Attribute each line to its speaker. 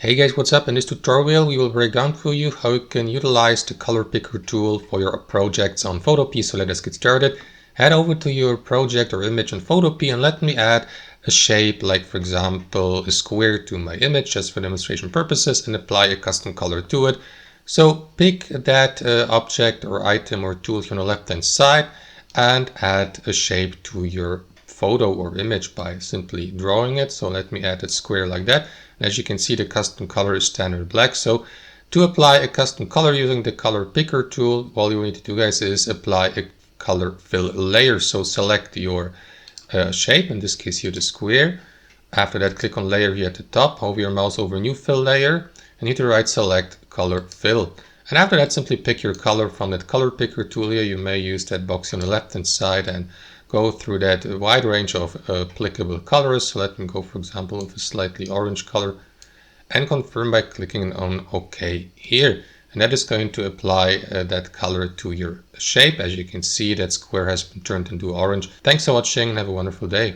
Speaker 1: Hey guys, what's up? In this tutorial we will break down for you how you can utilize the color picker tool for your projects on Photopea. So let us get started. Head over to your project or image on Photopea and let me add a shape, like for example a square, to my image just for demonstration purposes, and apply a custom color to it. So pick that object or item or tool here on the left hand side and add a shape to your photo or image by simply drawing it. So let me add a square like that. And as you can see, the custom color is standard black. So to apply a custom color using the color picker tool, all you need to do, guys, is apply a color fill layer. So select your shape, in this case here the square. After that, click on layer here at the top, hover your mouse over new fill layer, and hit the right select color fill. And after that, simply pick your color from that color picker tool here. You may use that box on the left hand side and go through that wide range of applicable colors. So let me go, for example, with a slightly orange color, and confirm by clicking on OK here. And that is going to apply that color to your shape. As you can see, that square has been turned into orange. Thanks for watching and have a wonderful day.